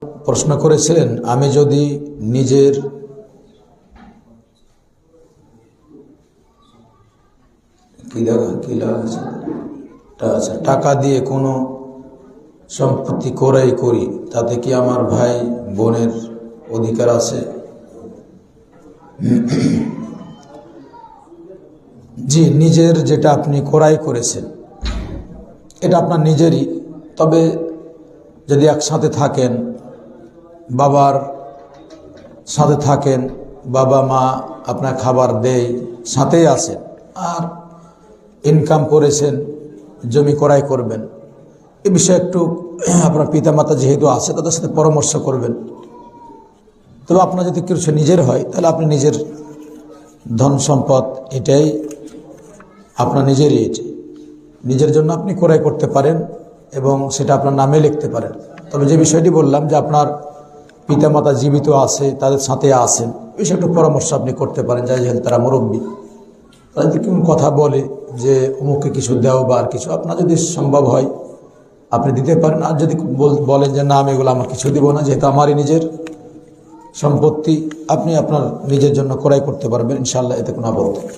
প্রশ্ন করেছিলেন, আমি যদি নিজের টাকা দিয়ে কোনো সম্পত্তি ক্রয় করি, তাতে কি আমার ভাই বোনের অধিকার আছে? জি, নিজের যেটা আপনি ক্রয় করেছেন এটা আপনার নিজেরই। তবে যদি একসাথে থাকেন, বাবার সাথে থাকেন, বাবা মা আপনার খাবার দেয়, সাথেই আছেন, আর ইনকাম করেছেন, জমি ক্রয় করবেন, এ বিষয়ে একটু আপনার পিতামাতা যেহেতু আছে তাদের সাথে পরামর্শ করবেন। তবে আপনার যদি কিছু নিজের হয় তাহলে আপনি নিজের ধন সম্পদ এটাই আপনার নিজেরই, নিজের জন্য আপনি ক্রয় করতে পারেন এবং সেটা আপনার নামে লিখতে পারেন। তবে যে বিষয়টি বললাম যে আপনার পিতামাতা জীবিত আছে, তাদের সাথে আছেন, বিষয়ে একটু পরামর্শ আপনি করতে পারেন, যেহেতু তারা মুরব্বী। তারা যদি কোনো কথা বলে যে অমুককে কিছু দেও বা আর কিছু, আপনার যদি সম্ভব হয় আপনি দিতে পারেন। আর যদি বলেন যে না আমি এগুলো আমার কিছু দিব না, যেহেতু আমারই নিজের সম্পত্তি, আপনি আপনার নিজের জন্য ক্রয় করতে পারবেন ইনশাআল্লাহ, এতে কোনো আপত্তি নেই।